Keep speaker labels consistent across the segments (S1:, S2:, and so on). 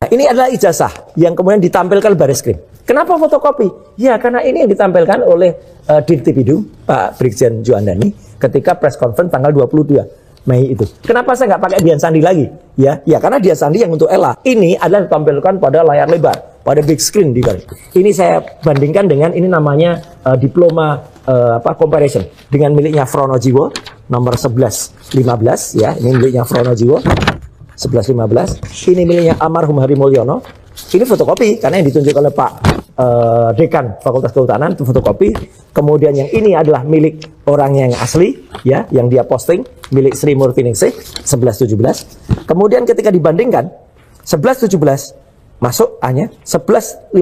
S1: Nah, ini adalah ijazah yang kemudian ditampilkan Bareskrim. Kenapa fotokopi? Ya karena ini yang ditampilkan oleh Dirtipidum Pak Brigjen Juandani ketika press conference tanggal 22 Mei itu. Kenapa saya nggak pakai Dian Sandi lagi? Ya karena Dian Sandi yang untuk Ella. Ini adalah ditampilkan pada layar lebar, pada big screen di balik. Ini saya bandingkan dengan ini namanya diploma comparison dengan miliknya Fronojiwo nomor 1115 ya. Ini miliknya Fronojiwo 1115. Ini miliknya almarhum Hari Mulyono. Ini fotokopi karena yang ditunjuk oleh Pak Dekan Fakultas Kehutanan itu fotokopi. Kemudian yang ini adalah milik orang yang asli ya, yang dia posting milik Sri Murtiningsih 1117. Kemudian ketika dibandingkan 1117 masuk hanya 1115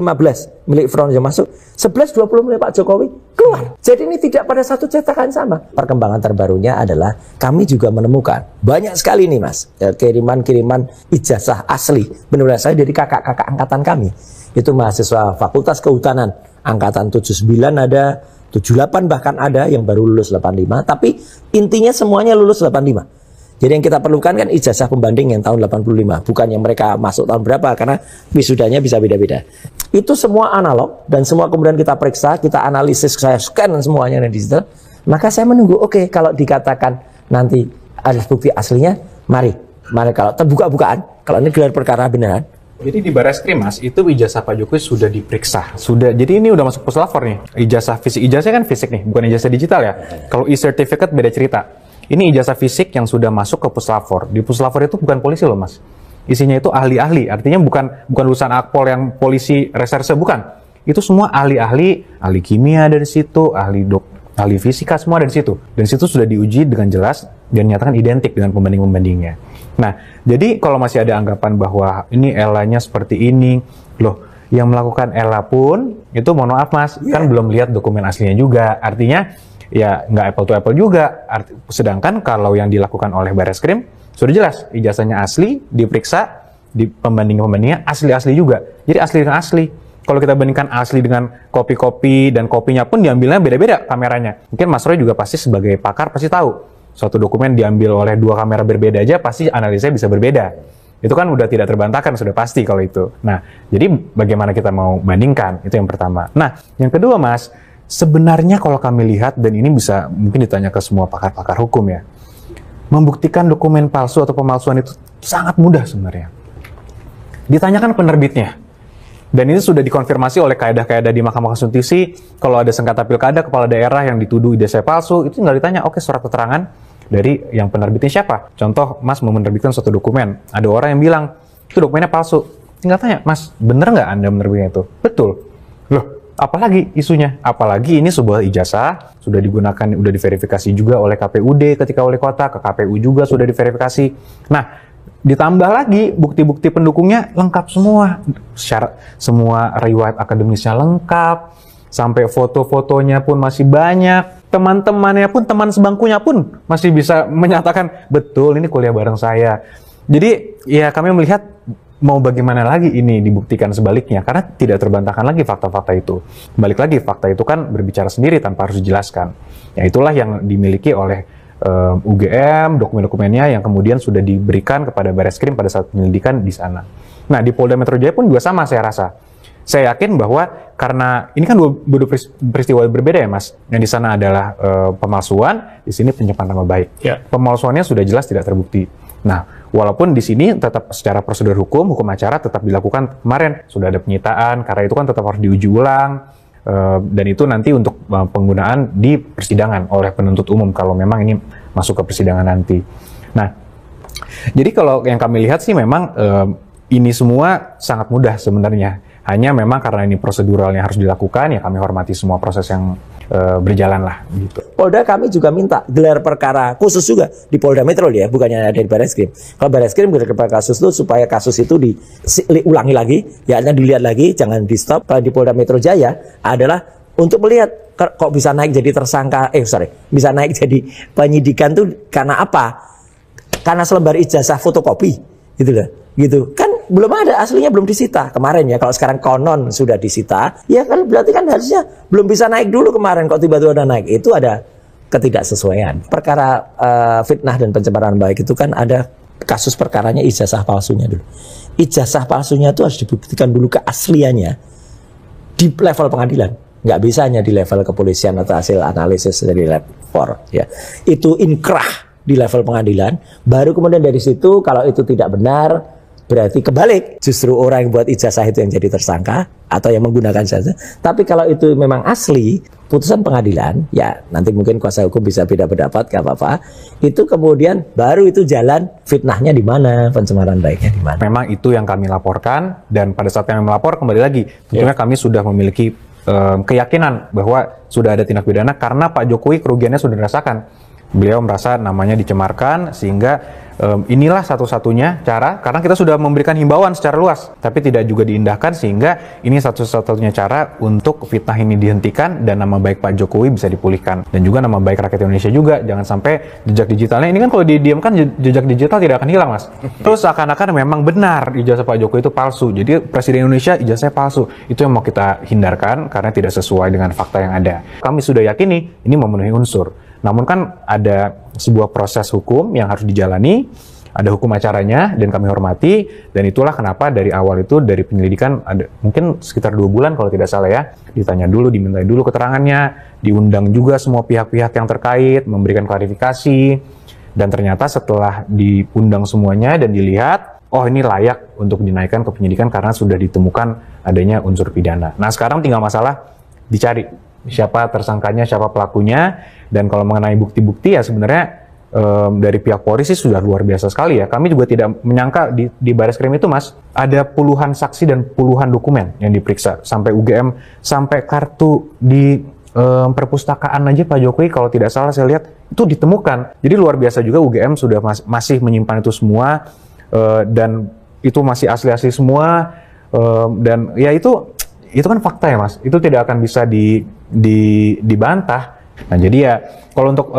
S1: milik Front yang masuk, 1120 milik Pak Jokowi keluar. Jadi ini tidak pada satu cetakan sama. Perkembangan terbarunya adalah kami juga menemukan banyak sekali nih Mas kiriman-kiriman ijazah asli benar-benar saya dari kakak-kakak angkatan kami. Itu mahasiswa Fakultas Kehutanan angkatan 79 ada, 78 bahkan ada yang baru lulus 85, tapi intinya semuanya lulus 85. Jadi yang kita perlukan kan ijazah pembanding yang tahun 85, bukan yang mereka masuk tahun berapa, karena wisudanya bisa beda-beda. Itu semua analog, dan semua kemudian kita periksa, kita analisis, saya scan semuanya di digital. Maka saya menunggu, oke, kalau dikatakan nanti ada bukti aslinya, mari kalau terbuka-bukaan, kalau ini gelar perkara beneran.
S2: Jadi di Bareskrim Mas, itu ijazah Pak Jokowi sudah diperiksa. Jadi ini udah masuk puslapor nih. Ijazah fisik, ijazah kan fisik nih, bukan ijazah digital ya. Kalau e-certificate beda cerita. Ini ijazah fisik yang sudah masuk ke puslapor. Di puslapor itu bukan polisi loh Mas. Isinya itu ahli-ahli. Artinya bukan lulusan akpol yang polisi reserse, bukan. Itu semua ahli-ahli, ahli kimia dari situ, ahli fisika semua dari situ. Dan situ sudah diuji dengan jelas dan nyatakan identik dengan pembanding-pembandingnya. Nah, jadi kalau masih ada anggapan bahwa ini Ella-nya seperti ini, loh, yang melakukan Ella pun itu mohon maaf Mas, kan belum lihat dokumen aslinya juga. Artinya ya nggak apple to apple juga. Sedangkan kalau yang dilakukan oleh Bareskrim sudah jelas ijazahnya asli, diperiksa di pembanding-pembandingnya asli-asli juga. Jadi asli dengan asli. Kalau kita bandingkan asli dengan kopi-kopi dan kopinya pun diambilnya beda-beda kameranya. Mungkin Mas Roy juga pasti sebagai pakar pasti tahu. Suatu dokumen diambil oleh dua kamera berbeda aja pasti analisanya bisa berbeda. Itu kan udah tidak terbantahkan, sudah pasti kalau itu. Nah, jadi bagaimana kita mau bandingkan? Itu yang pertama. Nah, yang kedua Mas, sebenarnya kalau kami lihat, dan ini bisa mungkin ditanya ke semua pakar-pakar hukum ya, membuktikan dokumen palsu atau pemalsuan itu sangat mudah sebenarnya. Ditanyakan penerbitnya. Dan ini sudah dikonfirmasi oleh kaedah-kaedah di Mahkamah Konstitusi. Kalau ada sengketa pilkada, kepala daerah yang dituduh ijazah palsu, itu tinggal ditanya, oke, surat keterangan dari yang penerbitnya siapa? Contoh, Mas mau menerbitkan suatu dokumen. Ada orang yang bilang, itu dokumennya palsu. Tinggal tanya, Mas, bener nggak Anda menerbitkan itu? Betul. Loh, apalagi isunya? Apalagi ini sebuah ijazah, sudah digunakan, sudah diverifikasi juga oleh KPUD ketika wali kota, ke KPU juga sudah diverifikasi. Nah, ditambah lagi bukti-bukti pendukungnya lengkap semua, semua riwayat akademisnya lengkap, sampai foto-fotonya pun masih banyak, teman-temannya pun, teman sebangkunya pun masih bisa menyatakan betul ini kuliah bareng saya. Jadi ya kami melihat mau bagaimana lagi ini dibuktikan sebaliknya, karena tidak terbantahkan lagi fakta-fakta itu. Balik lagi, fakta itu kan berbicara sendiri tanpa harus dijelaskan. Ya itulah yang dimiliki oleh UGM, dokumen-dokumennya yang kemudian sudah diberikan kepada Bareskrim pada saat penyelidikan di sana. Nah, di Polda Metro Jaya pun juga sama saya rasa. Saya yakin bahwa karena ini kan dua peristiwa berbeda ya Mas. Yang di sana adalah pemalsuan, di sini penyimpan nama baik. Ya. Pemalsuannya sudah jelas tidak terbukti. Nah, walaupun di sini tetap secara prosedur hukum acara tetap dilakukan kemarin. Sudah ada penyitaan, karena itu kan tetap harus diuji ulang. Dan itu nanti untuk penggunaan di persidangan oleh penuntut umum kalau memang ini masuk ke persidangan nanti. Nah, jadi kalau yang kami lihat sih memang ini semua sangat mudah sebenarnya. Hanya memang karena ini proseduralnya harus dilakukan, ya kami hormati semua proses yang berjalan lah gitu.
S1: Polda kami juga minta gelar perkara khusus juga di Polda Metro ya, bukannya dari Bareskrim. Kalau Bareskrim gelar perkara kasus itu supaya kasus itu diulangi lagi, ya dilihat lagi, jangan di stop. Kalau di Polda Metro Jaya adalah untuk melihat kok bisa naik jadi tersangka, bisa naik jadi penyidikan tuh karena apa? Karena selembar ijazah fotokopi, gitu loh. Gitu kan belum ada, aslinya belum disita kemarin ya. Kalau sekarang konon sudah disita, ya kan berarti kan harusnya belum bisa naik dulu kemarin, kok tiba-tiba udah naik. Itu ada ketidaksesuaian. Perkara fitnah dan pencemaran baik itu kan ada kasus perkaranya ijazah palsunya dulu. Ijazah palsunya itu harus dibuktikan dulu keasliannya di level pengadilan. Nggak bisa hanya di level kepolisian atau hasil analisis dari lab 4 ya. Itu inkrah di level pengadilan, baru kemudian dari situ kalau itu tidak benar berarti kebalik, justru orang yang buat ijazah itu yang jadi tersangka atau yang menggunakan ijazah. Tapi kalau itu memang asli putusan pengadilan, ya nanti mungkin kuasa hukum bisa beda pendapat, gak apa-apa. Itu kemudian baru itu jalan fitnahnya di mana, pencemaran baiknya di mana.
S2: Memang itu yang kami laporkan, dan pada saat kami melapor kembali lagi, tentunya kami sudah memiliki keyakinan bahwa sudah ada tindak pidana karena Pak Jokowi kerugiannya sudah dirasakan. Beliau merasa namanya dicemarkan, sehingga inilah satu-satunya cara, karena kita sudah memberikan himbauan secara luas, tapi tidak juga diindahkan, sehingga ini satu-satunya cara untuk fitnah ini dihentikan dan nama baik Pak Jokowi bisa dipulihkan. Dan juga nama baik rakyat Indonesia juga, jangan sampai jejak digitalnya, ini kan kalau didiamkan jejak digital tidak akan hilang, Mas. Terus seakan-akan memang benar ijazah Pak Jokowi itu palsu, jadi Presiden Indonesia ijazahnya palsu. Itu yang mau kita hindarkan, karena tidak sesuai dengan fakta yang ada. Kami sudah yakini ini memenuhi unsur. Namun kan ada sebuah proses hukum yang harus dijalani, ada hukum acaranya, dan kami hormati, dan itulah kenapa dari awal itu, dari penyelidikan, ada mungkin sekitar 2 bulan kalau tidak salah ya, ditanya dulu, dimintai dulu keterangannya, diundang juga semua pihak-pihak yang terkait, memberikan klarifikasi, dan ternyata setelah diundang semuanya dan dilihat, oh ini layak untuk dinaikkan ke penyidikan karena sudah ditemukan adanya unsur pidana. Nah sekarang tinggal masalah dicari siapa tersangkanya, siapa pelakunya, dan kalau mengenai bukti-bukti ya sebenarnya dari pihak Polri sih sudah luar biasa sekali ya. Kami juga tidak menyangka di Bareskrim itu, Mas, ada puluhan saksi dan puluhan dokumen yang diperiksa, sampai UGM, sampai kartu di perpustakaan aja Pak Jokowi kalau tidak salah saya lihat itu ditemukan. Jadi luar biasa juga UGM sudah masih menyimpan itu semua, dan itu masih asli-asli semua, dan ya itu kan fakta ya, Mas. Itu tidak akan bisa dibantah. Nah jadi ya kalau untuk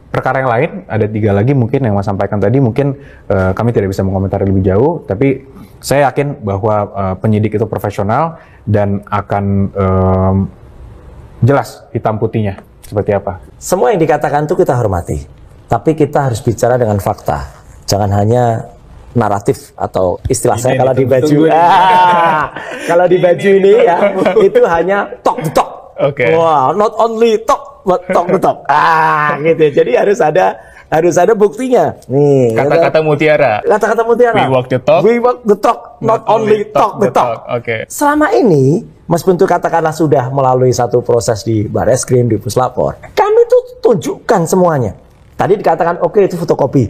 S2: perkara yang lain ada 3 lagi mungkin yang Mas sampaikan tadi, mungkin kami tidak bisa mengomentari lebih jauh, tapi saya yakin bahwa penyidik itu profesional dan akan jelas hitam putihnya seperti apa.
S1: Semua yang dikatakan itu kita hormati, tapi kita harus bicara dengan fakta, jangan hanya naratif atau istilah saya kalau di baju kalau di baju ini ya itu hanya talk the talk. Wow, not only talk but talk the talk. Gitu. Jadi harus ada buktinya. Nih,
S3: kata-kata mutiara.
S1: Kata-kata mutiara.
S3: We walk the talk.
S1: We walk the talk, not only talk the talk. Selama ini, meskipun katakanlah sudah melalui satu proses di Bareskrim, di Puslapor, kami tuh tunjukkan semuanya. Tadi dikatakan oke, itu fotokopi.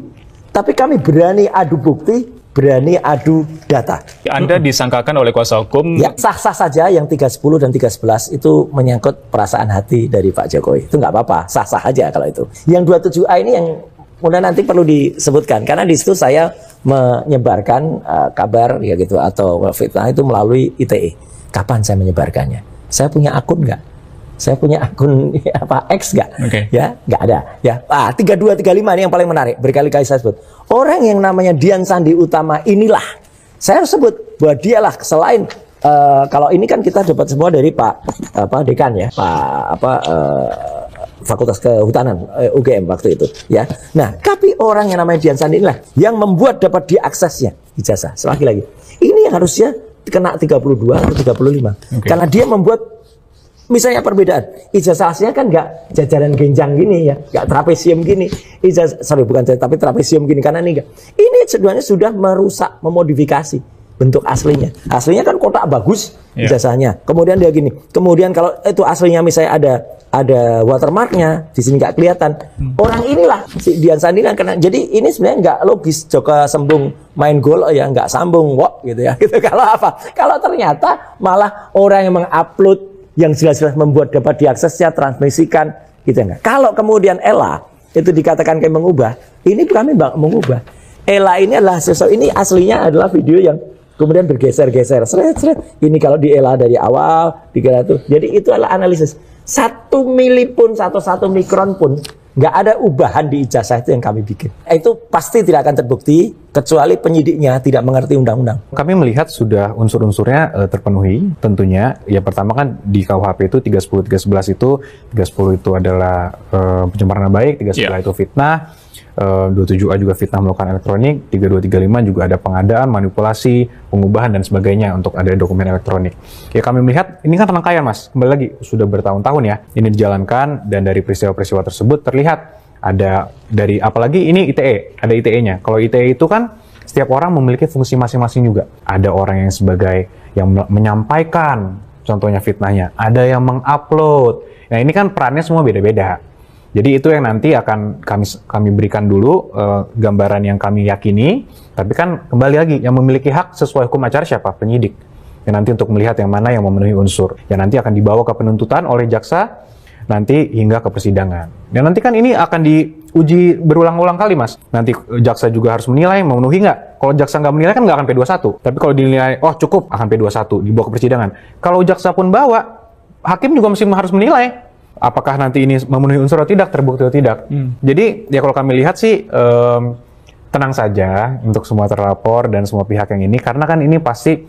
S1: Tapi kami berani adu bukti, berani adu data.
S3: Anda disangkakan oleh kuasa hukum.
S1: Ya, sah-sah saja yang 310 dan 311 itu menyangkut perasaan hati dari Pak Jokowi. Itu nggak apa-apa, sah-sah aja kalau itu. Yang 27A ini yang kemudian nanti perlu disebutkan. Karena di situ saya menyebarkan kabar ya gitu atau fitnah itu melalui ITE. Kapan saya menyebarkannya? Saya punya akun nggak? Saya punya akun X nggak? Ya, nggak ada. Ya, 32, 35 ini yang paling menarik. Berkali-kali saya sebut. Orang yang namanya Dian Sandi Utama inilah, saya harus sebut bahwa dialah selain kalau ini kan kita dapat semua dari Pak Dekan ya, Fakultas Kehutanan UGM waktu itu. Ya, nah tapi orang yang namanya Dian Sandi inilah yang membuat dapat diaksesnya ijazah. Sekali lagi, ini yang harusnya kena 32 atau 35, karena dia membuat. Misalnya perbedaan, ijazah aslinya kan nggak jajaran genjang gini ya, nggak trapesium gini, tapi trapesium gini, karena ini enggak. Ini sebenarnya sudah merusak, memodifikasi bentuk aslinya. Aslinya kan kotak bagus ijazahnya, kemudian dia gini. Kemudian kalau itu aslinya misalnya ada watermarknya, di sini nggak kelihatan. Orang inilah si Dian Sandi kan kena. Jadi ini sebenarnya nggak logis. Joko Sembung main gol ya nggak sambung, wok gitu ya. Gitu. Kalau apa? Kalau ternyata malah orang yang mengupload yang jelas-jelas membuat dapat diaksesnya, transmisikan, gitu enggak. Kalau kemudian Ella itu dikatakan kayak mengubah, ini kami mengubah. Ella ini adalah sesuatu, ini aslinya adalah video yang kemudian bergeser-geser, seret-seret. Ini kalau di Ella dari awal, dikira itu. Jadi itu adalah analisis. 1 mili pun, 1 mikron pun nggak ada ubahan di ijazah itu yang kami bikin. Itu pasti tidak akan terbukti kecuali penyidiknya tidak mengerti undang-undang.
S2: Kami melihat sudah unsur-unsurnya terpenuhi tentunya. Ya pertama kan di KUHP itu 310 311 itu 310 itu adalah pencemaran nama baik, 311 itu fitnah. 27A juga fitnah melakukan elektronik, 3235 juga ada pengadaan, manipulasi, pengubahan dan sebagainya untuk ada dokumen elektronik. Ya kami melihat ini kan rangkaian Mas, kembali lagi sudah bertahun-tahun ya ini dijalankan, dan dari peristiwa-peristiwa tersebut terlihat ada dari, apalagi ini ITE, ada ITE-nya. Kalau ITE itu kan setiap orang memiliki fungsi masing-masing juga. Ada orang yang sebagai yang menyampaikan, contohnya fitnahnya, ada yang mengupload. Nah ini kan perannya semua beda-beda. Jadi itu yang nanti akan kami berikan dulu gambaran yang kami yakini. Tapi kan kembali lagi yang memiliki hak sesuai hukum acara siapa? Penyidik. Yang nanti untuk melihat yang mana yang memenuhi unsur. Yang nanti akan dibawa ke penuntutan oleh jaksa nanti hingga ke persidangan. Dan nanti kan ini akan diuji berulang-ulang kali Mas. Nanti jaksa juga harus menilai memenuhi nggak. Kalau jaksa nggak menilai kan nggak akan P21. Tapi kalau dinilai oh cukup akan P21 dibawa ke persidangan. Kalau jaksa pun bawa, hakim juga mesti harus menilai apakah nanti ini memenuhi unsur atau tidak, terbukti atau tidak. Jadi ya kalau kami lihat sih tenang saja untuk semua terlapor dan semua pihak yang ini, karena kan ini pasti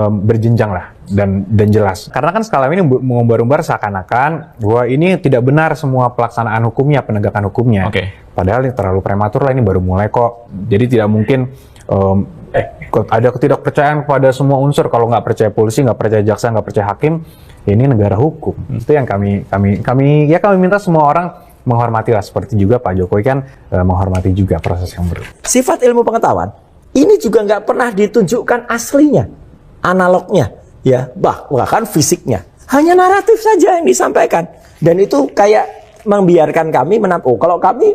S2: berjenjang lah dan jelas. Karena kan sekarang ini mengumbar-umbar seakan-akan bahwa ini tidak benar semua pelaksanaan hukumnya, penegakan hukumnya. Padahal ini terlalu prematur lah, ini baru mulai kok. Jadi tidak mungkin ada ketidakpercayaan kepada semua unsur. Kalau nggak percaya polisi, nggak percaya jaksa, nggak percaya hakim, ini negara hukum. Itu yang kami minta semua orang menghormati lah, seperti juga Pak Jokowi kan menghormati juga proses yang
S1: Sifat ilmu pengetahuan ini juga nggak pernah ditunjukkan aslinya, analognya, ya bahkan fisiknya. Hanya naratif saja yang disampaikan, dan itu kayak membiarkan kami kalau kami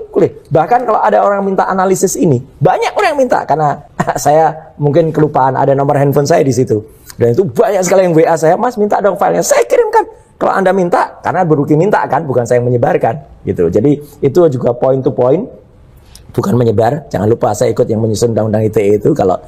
S1: bahkan kalau ada orang minta analisis ini, banyak orang yang minta karena saya mungkin kelupaan ada nomor handphone saya di situ. Dan itu banyak sekali yang WA saya, Mas minta dong filenya, saya kirimkan. Kalau Anda minta, karena Beruki minta kan, bukan saya yang menyebarkan gitu. Jadi itu juga point to point, bukan menyebar. Jangan lupa saya ikut yang menyusun undang-undang ITE itu. Kalau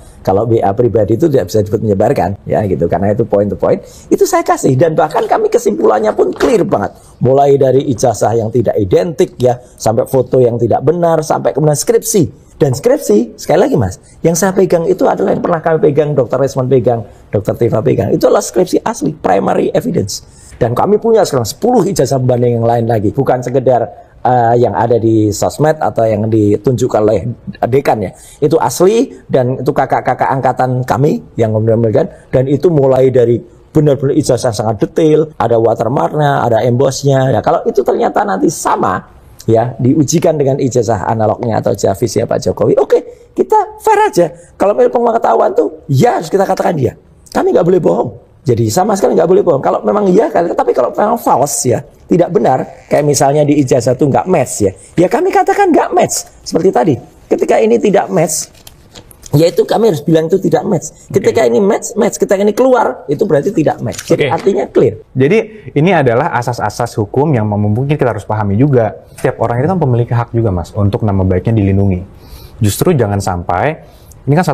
S1: WA pribadi itu tidak bisa disebut menyebarkan, ya gitu. Karena itu point to point. Itu saya kasih, dan bahkan kami kesimpulannya pun clear banget. Mulai dari ijazah yang tidak identik ya, sampai foto yang tidak benar, sampai kemudian skripsi. Dan skripsi, sekali lagi Mas, yang saya pegang itu adalah yang pernah kami pegang, Dr. Resmond pegang, Dr. Tiva pegang. Itu adalah skripsi asli, primary evidence. Dan kami punya sekarang 10 ijazah pembanding yang lain lagi. Bukan sekedar yang ada di sosmed atau yang ditunjukkan oleh dekan ya. Itu asli, dan itu kakak-kakak angkatan kami yang memberikan. Dan itu mulai dari benar-benar ijazah sangat detail, ada watermarknya, ada embossnya. Nah, kalau itu ternyata nanti sama, ya diujikan dengan ijazah analognya atau ijazah visi Pak Jokowi, oke, kita fair aja. Kalau ilmu pengetahuan tuh ya harus kita katakan dia, kami nggak boleh bohong. Jadi sama sekali nggak boleh bohong. Kalau memang iya, tapi kalau memang false ya, tidak benar, kayak misalnya di ijazah tuh nggak match ya kami katakan nggak match. Seperti tadi, ketika ini tidak match, yaitu kami harus bilang itu tidak match. Ketika ini match, ketika ini keluar, itu berarti tidak match. Jadi artinya clear.
S2: Jadi ini adalah asas-asas hukum yang mungkin kita harus pahami juga. Setiap orang itu kan memiliki hak juga Mas untuk nama baiknya dilindungi. Justru jangan sampai, ini kan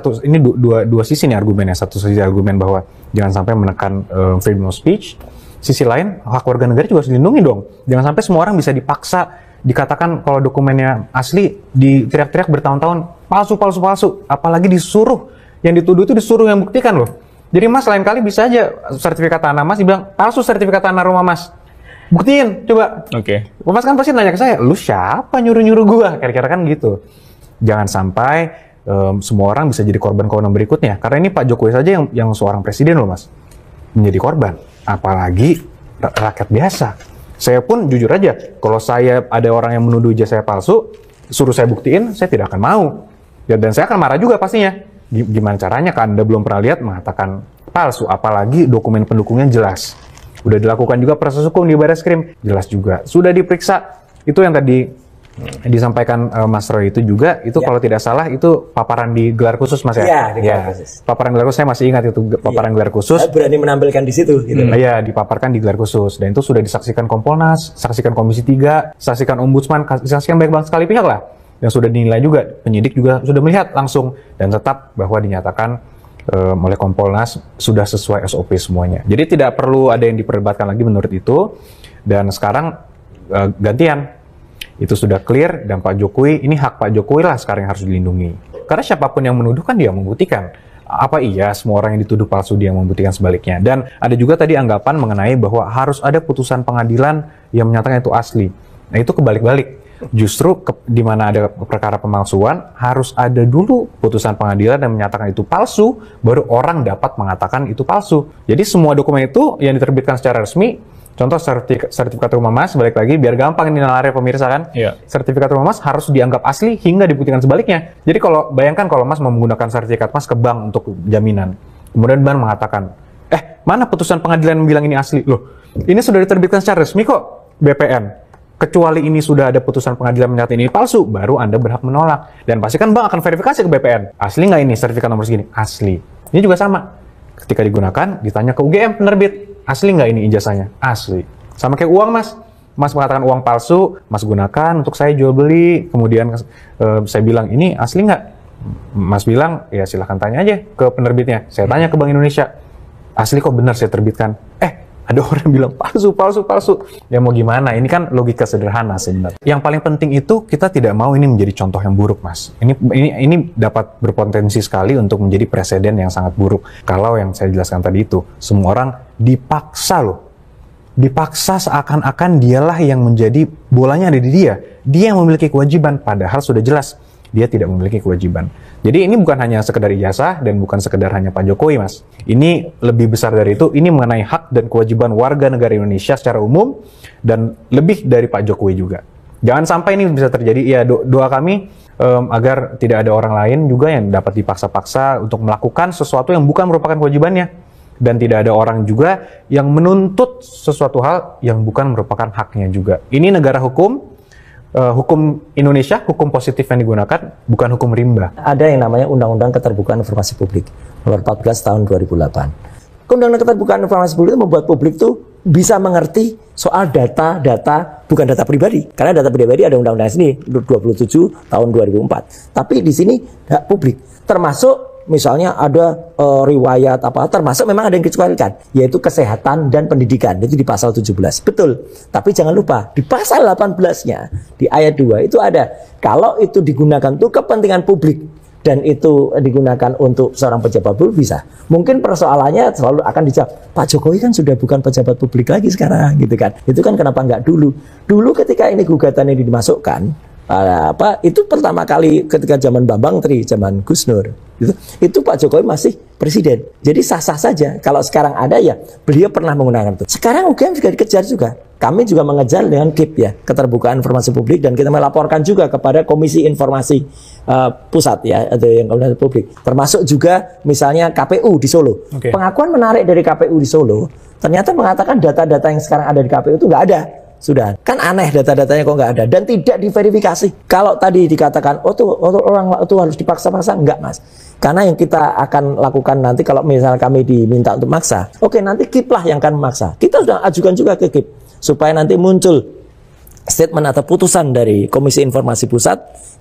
S2: dua sisi nih argumennya. Satu sisi argumen bahwa jangan sampai menekan freedom of speech. Sisi lain, hak warga negara juga harus dilindungi dong. Jangan sampai semua orang bisa dipaksa, dikatakan kalau dokumennya asli, teriak-teriak bertahun-tahun, palsu. Apalagi disuruh, yang dituduh itu disuruh yang buktikan loh. Jadi Mas lain kali bisa aja sertifikat tanah Mas dibilang palsu sertifikat tanah rumah Mas. Buktiin, coba. Mas kan pasti nanya ke saya, lu siapa nyuruh-nyuruh gua? Kira-kira kan gitu. Jangan sampai semua orang bisa jadi korban-korban berikutnya. Karena ini Pak Jokowi saja yang seorang presiden loh Mas, menjadi korban. Apalagi rakyat biasa. Saya pun jujur aja, kalau saya ada orang yang menuduh ijazah saya palsu, suruh saya buktiin, saya tidak akan mau. Dan saya akan marah juga pastinya. Gimana caranya kan Anda belum pernah lihat mengatakan palsu, apalagi dokumen pendukungnya jelas. Udah dilakukan juga proses hukum di Barreskrim, jelas juga. Sudah diperiksa, itu yang tadi disampaikan Mas Roy itu juga, itu kalau tidak salah itu paparan di gelar khusus Mas ya?
S1: Iya, di gelar khusus.
S2: Paparan gelar khusus, saya masih ingat itu paparan gelar khusus.
S1: Saya berani menampilkan di situ. Gitu.
S2: Iya, dipaparkan di gelar khusus. Dan itu sudah disaksikan Kompolnas, saksikan Komisi 3, saksikan Ombudsman, saksikan banyak sekali pihak lah. Yang sudah dinilai juga, penyidik juga sudah melihat langsung. Dan tetap bahwa dinyatakan oleh Kompolnas sudah sesuai SOP semuanya. Jadi tidak perlu ada yang diperdebatkan lagi menurut itu. Dan sekarang gantian. Itu sudah clear, dan Pak Jokowi, ini hak Pak Jokowi lah sekarang yang harus dilindungi. Karena siapapun yang menuduh kan dia membuktikan. Apa iya semua orang yang dituduh palsu dia membuktikan sebaliknya. Dan ada juga tadi anggapan mengenai bahwa harus ada putusan pengadilan yang menyatakan itu asli. Nah itu kebalik-balik. Justru di mana ada perkara pemalsuan, harus ada dulu putusan pengadilan yang menyatakan itu palsu, baru orang dapat mengatakan itu palsu. Jadi semua dokumen itu yang diterbitkan secara resmi, contoh sertifikat rumah Mas, balik lagi biar gampang ini nalarnya pemirsa kan.
S3: Iya.
S2: Sertifikat rumah Mas harus dianggap asli hingga dibuktikan sebaliknya. Jadi kalau bayangkan kalau Mas mau menggunakan sertifikat Mas ke bank untuk jaminan, kemudian bank mengatakan, mana putusan pengadilan yang bilang ini asli? Loh, ini sudah diterbitkan secara resmi kok BPN. Kecuali ini sudah ada putusan pengadilan menyatakan ini palsu, baru Anda berhak menolak. Dan pasti kan bank akan verifikasi ke BPN. Asli nggak ini sertifikat nomor segini? Asli. Ini juga sama. Ketika digunakan, ditanya ke UGM penerbit, asli nggak ini ijazahnya? Asli. Sama kayak uang Mas. Mas mengatakan uang palsu, Mas gunakan untuk saya jual beli. Kemudian saya bilang, ini asli nggak? Mas bilang, ya silahkan tanya aja ke penerbitnya. Saya tanya ke Bank Indonesia, asli kok benar saya terbitkan? Ada orang bilang palsu. Ya mau gimana? Ini kan logika sederhana sebenarnya. Yang paling penting itu kita tidak mau ini menjadi contoh yang buruk, Mas. Ini dapat berpotensi sekali untuk menjadi presiden yang sangat buruk. Kalau yang saya jelaskan tadi itu, semua orang dipaksa loh. Dipaksa seakan-akan dialah yang menjadi bolanya ada di dia. Dia yang memiliki kewajiban, padahal sudah jelas dia tidak memiliki kewajiban. Jadi ini bukan hanya sekedar ijazah dan bukan sekedar hanya Pak Jokowi, Mas. Ini lebih besar dari itu, ini mengenai hak dan kewajiban warga negara Indonesia secara umum dan lebih dari Pak Jokowi juga. Jangan sampai ini bisa terjadi, ya doa kami agar tidak ada orang lain juga yang dapat dipaksa-paksa untuk melakukan sesuatu yang bukan merupakan kewajibannya. Dan tidak ada orang juga yang menuntut sesuatu hal yang bukan merupakan haknya juga. Ini negara hukum. Hukum Indonesia, hukum positif yang digunakan, bukan hukum rimba.
S1: Ada yang namanya Undang-Undang Keterbukaan Informasi Publik, nomor 14 tahun 2008. Undang-Undang Keterbukaan Informasi Publik itu membuat publik tuh bisa mengerti soal data-data, bukan data pribadi. Karena data pribadi ada undang-undang sini, 27 tahun 2004. Tapi di sini hak publik, termasuk misalnya ada riwayat apa, termasuk memang ada yang dikecualikan, yaitu kesehatan dan pendidikan, itu di pasal 17. Betul. Tapi jangan lupa, di pasal 18-nya, di ayat 2 itu ada, kalau itu digunakan untuk kepentingan publik, dan itu digunakan untuk seorang pejabat publik bisa. Mungkin persoalannya selalu akan dijawab, Pak Jokowi kan sudah bukan pejabat publik lagi sekarang, gitu kan. Itu kan kenapa nggak dulu? Dulu ketika ini gugatan ini dimasukkan, itu pertama kali ketika zaman Bambang Tri, zaman Gus Nur, itu Pak Jokowi masih presiden. Jadi sah-sah saja. Kalau sekarang ada ya beliau pernah menggunakan itu. Sekarang UGM juga dikejar juga. Kami juga mengejar dengan KIP ya, Keterbukaan Informasi Publik, dan kita melaporkan juga kepada Komisi Informasi Pusat ya, atau yang Komunikasi Publik. Termasuk juga misalnya KPU di Solo.
S3: Okay.
S1: Pengakuan menarik dari KPU di Solo, ternyata mengatakan data-data yang sekarang ada di KPU itu nggak ada. Sudah, kan aneh data-datanya kok nggak ada dan tidak diverifikasi. Kalau tadi dikatakan, orang itu harus dipaksa-paksa, enggak Mas. Karena yang kita akan lakukan nanti kalau misalnya kami diminta untuk maksa, oke nanti KIP lah yang akan memaksa. Kita sudah ajukan juga ke KIP supaya nanti muncul statement atau putusan dari Komisi Informasi Pusat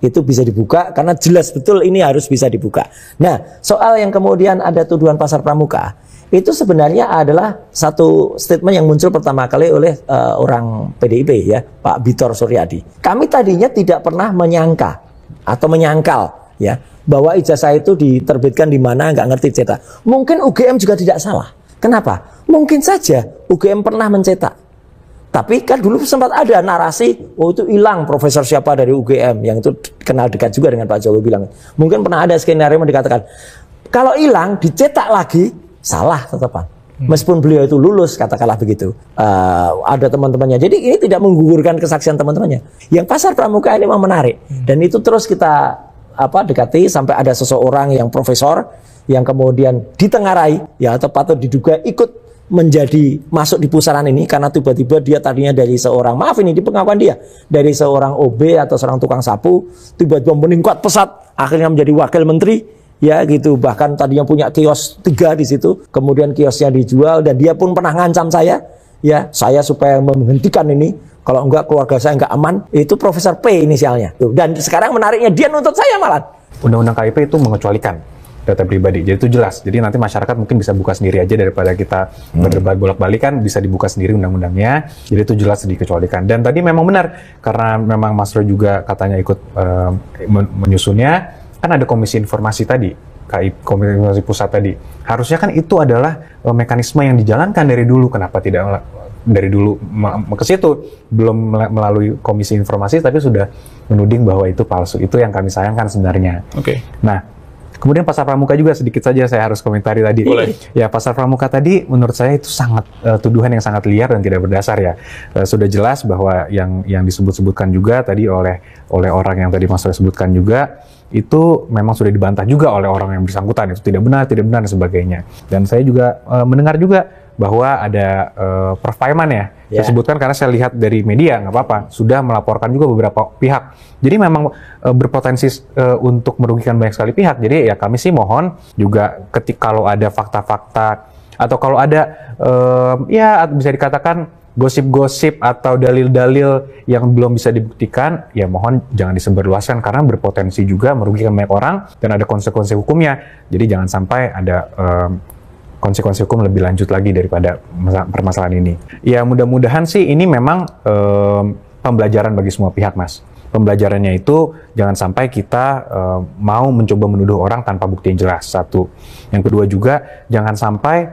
S1: itu bisa dibuka karena jelas betul ini harus bisa dibuka. Nah, soal yang kemudian ada tuduhan pasar pramuka, itu sebenarnya adalah satu statement yang muncul pertama kali oleh orang PDIP ya, Pak Bitor Suryadi. Kami tadinya tidak pernah menyangka atau menyangkal ya bahwa ijazah itu diterbitkan di mana, nggak ngerti cetak. Mungkin UGM juga tidak salah. Kenapa? Mungkin saja UGM pernah mencetak. Tapi kan dulu sempat ada narasi, oh itu hilang profesor siapa dari UGM yang itu kenal dekat juga dengan Pak Jokowi bilang. Mungkin pernah ada skenario yang dikatakan kalau hilang dicetak lagi salah tetapan. Meskipun beliau itu lulus, katakanlah begitu. Ada teman-temannya. Jadi ini tidak menggugurkan kesaksian teman-temannya. Yang pasar pramuka ini memang menarik. Dan itu terus kita dekati sampai ada seseorang yang profesor yang kemudian ditengarai ya atau patut diduga ikut menjadi masuk di pusaran ini karena tiba-tiba dia tadinya dari seorang, maaf ini di pengakuan dia, dari seorang OB atau seorang tukang sapu, tiba-tiba meningkat pesat akhirnya menjadi wakil menteri. Ya gitu, bahkan tadinya punya kios 3 di situ, kemudian kiosnya dijual dan dia pun pernah ngancam saya, ya saya supaya menghentikan ini, kalau enggak keluarga saya enggak aman. Itu Profesor P inisialnya. Tuh. Dan sekarang menariknya dia nuntut saya malah.
S2: Undang-undang KIP itu mengecualikan data pribadi, jadi itu jelas. Jadi nanti masyarakat mungkin bisa buka sendiri aja daripada kita berdebat bolak-balik kan, bisa dibuka sendiri undang-undangnya. Jadi itu jelas dikecualikan. Dan tadi memang benar karena memang Mas Roy juga katanya ikut menyusunnya. Kan ada komisi informasi tadi, Komisi Informasi Pusat tadi. Harusnya kan itu adalah mekanisme yang dijalankan dari dulu. Kenapa tidak dari dulu ke situ, belum melalui komisi informasi, tapi sudah menuding bahwa itu palsu. Itu yang kami sayangkan sebenarnya.
S3: Oke.
S2: Nah, kemudian pasar pramuka juga sedikit saja saya harus komentari tadi.
S3: Boleh.
S2: Ya, pasar pramuka tadi menurut saya itu sangat tuduhan yang sangat liar dan tidak berdasar ya. Sudah jelas bahwa yang disebut-sebutkan juga tadi oleh orang yang tadi Mas Roy sebutkan juga itu memang sudah dibantah juga oleh orang yang bersangkutan, itu tidak benar dan sebagainya. Dan saya juga mendengar juga bahwa ada perfilman ya. Saya sebutkan karena saya lihat dari media, nggak apa-apa, sudah melaporkan juga beberapa pihak. Jadi memang berpotensi untuk merugikan banyak sekali pihak. Jadi ya kami sih mohon juga ketika kalau ada fakta-fakta atau kalau ada ya bisa dikatakan gosip-gosip atau dalil-dalil yang belum bisa dibuktikan, ya mohon jangan disebarluaskan karena berpotensi juga merugikan banyak orang dan ada konsekuensi hukumnya. Jadi jangan sampai ada konsekuensi hukum lebih lanjut lagi daripada permasalahan ini. Ya mudah-mudahan sih ini memang pembelajaran bagi semua pihak, Mas. Pembelajarannya itu jangan sampai kita mau mencoba menuduh orang tanpa bukti yang jelas, satu. Yang kedua juga jangan sampai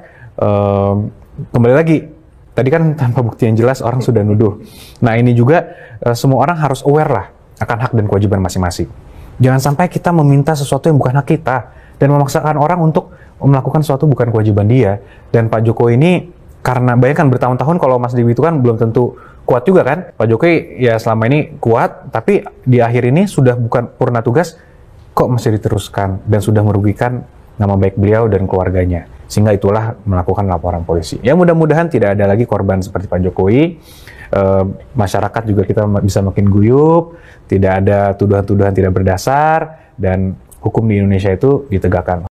S2: kembali lagi, tadi kan tanpa bukti yang jelas orang sudah nuduh. Nah ini juga semua orang harus aware lah akan hak dan kewajiban masing-masing. Jangan sampai kita meminta sesuatu yang bukan hak kita dan memaksakan orang untuk melakukan sesuatu bukan kewajiban dia. Dan Pak Jokowi ini, karena bayangkan bertahun-tahun kalau Mas Dewi itu kan belum tentu kuat juga kan. Pak Jokowi ya selama ini kuat, tapi di akhir ini sudah bukan purna tugas, kok masih diteruskan dan sudah merugikan nama baik beliau dan keluarganya. Sehingga itulah melakukan laporan polisi. Ya mudah-mudahan tidak ada lagi korban seperti Pak Jokowi. Masyarakat juga kita bisa makin guyup, tidak ada tuduhan-tuduhan tidak berdasar, dan hukum di Indonesia itu ditegakkan.